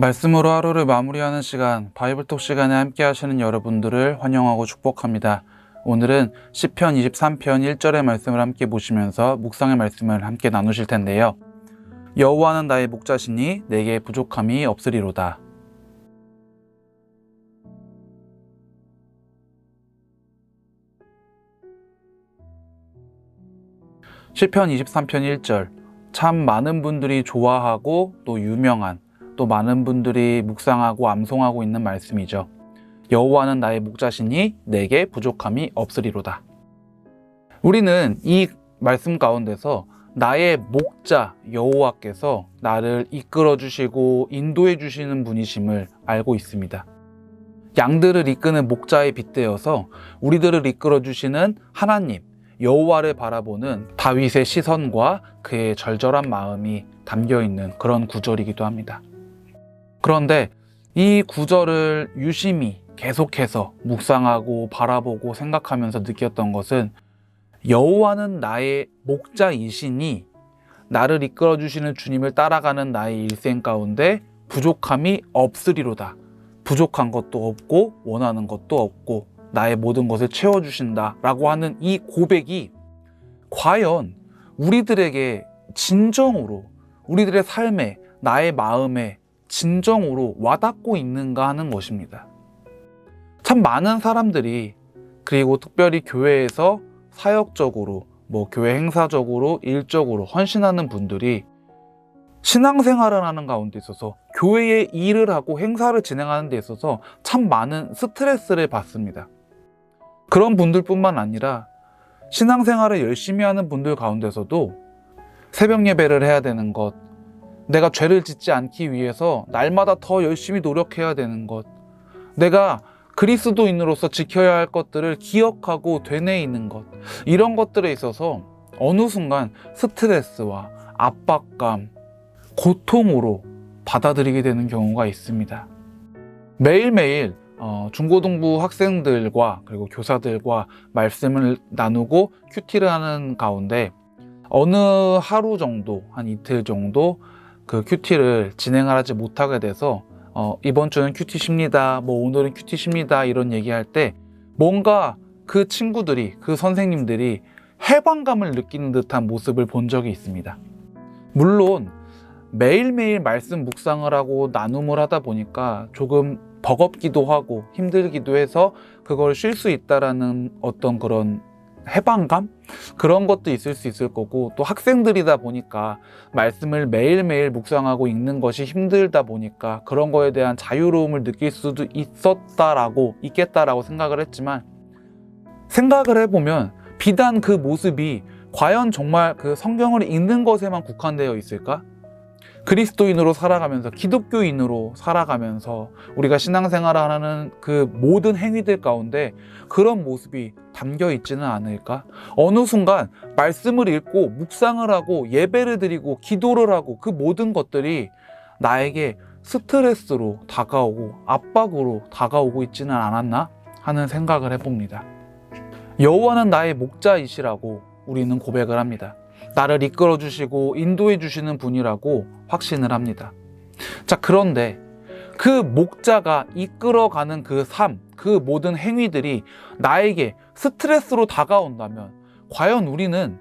말씀으로 하루를 마무리하는 시간, 바이블톡 시간에 함께 하시는 여러분들을 환영하고 축복합니다. 오늘은 시편 23편 1절의 말씀을 함께 보시면서 묵상의 말씀을 함께 나누실 텐데요. 여호와는 나의 목자시니 내게 부족함이 없으리로다. 시편 23편 1절, 참 많은 분들이 좋아하고 또 유명한, 또 많은 분들이 묵상하고 암송하고 있는 말씀이죠. 여호와는 나의 목자시니 내게 부족함이 없으리로다. 우리는 이 말씀 가운데서 나의 목자 여호와께서 나를 이끌어 주시고 인도해 주시는 분이심을 알고 있습니다. 양들을 이끄는 목자에 빗대어서 우리들을 이끌어 주시는 하나님 여호와를 바라보는 다윗의 시선과 그의 절절한 마음이 담겨있는 그런 구절이기도 합니다. 그런데 이 구절을 유심히 계속해서 묵상하고 바라보고 생각하면서 느꼈던 것은 여호와는 나의 목자이시니 나를 이끌어 주시는 주님을 따라가는 나의 일생 가운데 부족함이 없으리로다. 부족한 것도 없고 원하는 것도 없고 나의 모든 것을 채워주신다 라고 하는 이 고백이 과연 우리들에게 진정으로 우리들의 삶에 나의 마음에 진정으로 와닿고 있는가 하는 것입니다. 참 많은 사람들이 그리고 특별히 교회에서 사역적으로 교회 행사적으로 일적으로 헌신하는 분들이 신앙생활을 하는 가운데 있어서 교회의 일을 하고 행사를 진행하는 데 있어서 참 많은 스트레스를 받습니다. 그런 분들뿐만 아니라 신앙생활을 열심히 하는 분들 가운데서도 새벽 예배를 해야 되는 것, 내가 죄를 짓지 않기 위해서 날마다 더 열심히 노력해야 되는 것, 내가 그리스도인으로서 지켜야 할 것들을 기억하고 되뇌이는 것, 이런 것들에 있어서 어느 순간 스트레스와 압박감, 고통으로 받아들이게 되는 경우가 있습니다. 매일매일 중고등부 학생들과 그리고 교사들과 말씀을 나누고 큐티를 하는 가운데 어느 하루 정도, 한 이틀 정도 그 큐티를 진행을 하지 못하게 돼서 이번 주는 큐티십니다, 오늘은 큐티십니다 이런 얘기할 때 뭔가 그 친구들이, 그 선생님들이 해방감을 느끼는 듯한 모습을 본 적이 있습니다. 물론 매일매일 말씀 묵상을 하고 나눔을 하다 보니까 조금 버겁기도 하고 힘들기도 해서 그걸 쉴 수 있다라는 어떤 그런 해방감? 그런 것도 있을 수 있을 거고, 또 학생들이다 보니까 말씀을 매일매일 묵상하고 읽는 것이 힘들다 보니까 그런 거에 대한 자유로움을 느낄 수도 있겠다라고 생각을 했지만, 생각을 해보면 비단 그 모습이 과연 정말 그 성경을 읽는 것에만 국한되어 있을까? 그리스도인으로 살아가면서, 기독교인으로 살아가면서 우리가 신앙생활을 하는 그 모든 행위들 가운데 그런 모습이 담겨 있지는 않을까? 어느 순간 말씀을 읽고 묵상을 하고 예배를 드리고 기도를 하고 그 모든 것들이 나에게 스트레스로 다가오고 압박으로 다가오고 있지는 않았나 하는 생각을 해봅니다. 여호와는 나의 목자이시라고 우리는 고백을 합니다. 나를 이끌어 주시고 인도해 주시는 분이라고 확신을 합니다. 자, 그런데 그 목자가 이끌어가는 그 삶, 그 모든 행위들이 나에게 스트레스로 다가온다면 과연 우리는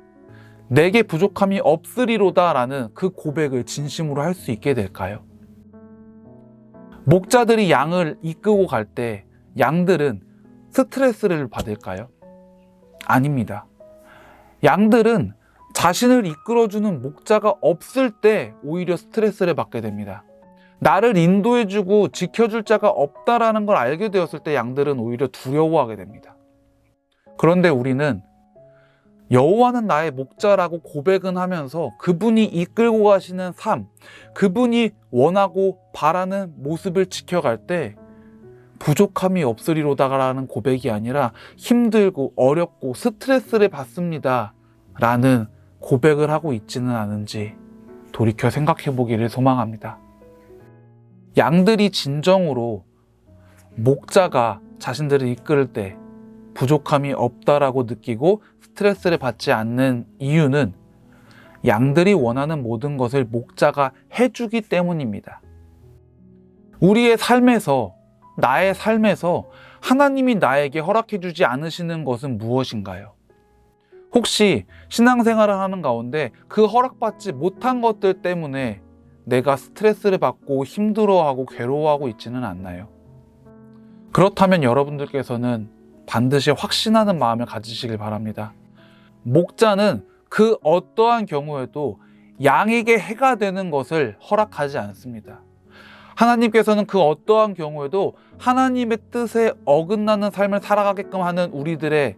내게 부족함이 없으리로다 라는 그 고백을 진심으로 할 수 있게 될까요? 목자들이 양을 이끌고 갈 때 양들은 스트레스를 받을까요? 아닙니다. 양들은 자신을 이끌어주는 목자가 없을 때 오히려 스트레스를 받게 됩니다. 나를 인도해주고 지켜줄 자가 없다라는 걸 알게 되었을 때 양들은 오히려 두려워하게 됩니다. 그런데 우리는 여호와는 나의 목자라고 고백은 하면서 그분이 이끌고 가시는 삶, 그분이 원하고 바라는 모습을 지켜갈 때 부족함이 없으리로다라는 고백이 아니라 힘들고 어렵고 스트레스를 받습니다 라는 고백을 하고 있지는 않은지 돌이켜 생각해 보기를 소망합니다. 양들이 진정으로 목자가 자신들을 이끌 때 부족함이 없다라고 느끼고 스트레스를 받지 않는 이유는 양들이 원하는 모든 것을 목자가 해주기 때문입니다. 우리의 삶에서, 나의 삶에서 하나님이 나에게 허락해 주지 않으시는 것은 무엇인가요? 혹시 신앙생활을 하는 가운데 그 허락받지 못한 것들 때문에 내가 스트레스를 받고 힘들어하고 괴로워하고 있지는 않나요? 그렇다면 여러분들께서는 반드시 확신하는 마음을 가지시길 바랍니다. 목자는 그 어떠한 경우에도 양에게 해가 되는 것을 허락하지 않습니다. 하나님께서는 그 어떠한 경우에도 하나님의 뜻에 어긋나는 삶을 살아가게끔 하는 우리들의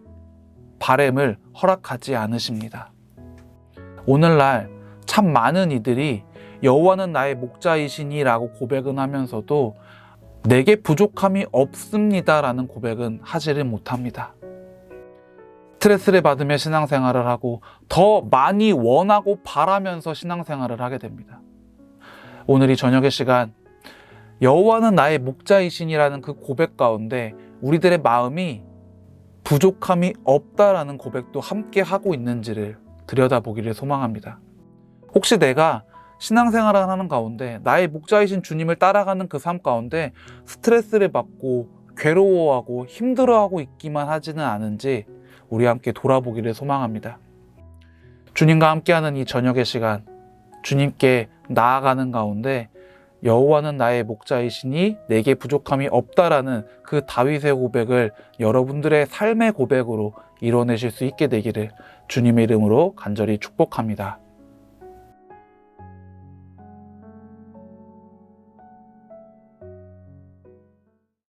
바램을 허락하지 않으십니다. 오늘날 참 많은 이들이 여호와는 나의 목자이시니 라고 고백은 하면서도 내게 부족함이 없습니다 라는 고백은 하지를 못합니다. 스트레스를 받으며 신앙생활을 하고 더 많이 원하고 바라면서 신앙생활을 하게 됩니다. 오늘 이 저녁의 시간, 여호와는 나의 목자이시니라는 그 고백 가운데 우리들의 마음이 부족함이 없다라는 고백도 함께 하고 있는지를 들여다보기를 소망합니다. 혹시 내가 신앙생활을 하는 가운데 나의 목자이신 주님을 따라가는 그 삶 가운데 스트레스를 받고 괴로워하고 힘들어하고 있기만 하지는 않은지 우리 함께 돌아보기를 소망합니다. 주님과 함께하는 이 저녁의 시간, 주님께 나아가는 가운데 여호와는 나의 목자이시니 내게 부족함이 없다라는 그 다윗의 고백을 여러분들의 삶의 고백으로 이뤄내실 수 있게 되기를 주님의 이름으로 간절히 축복합니다.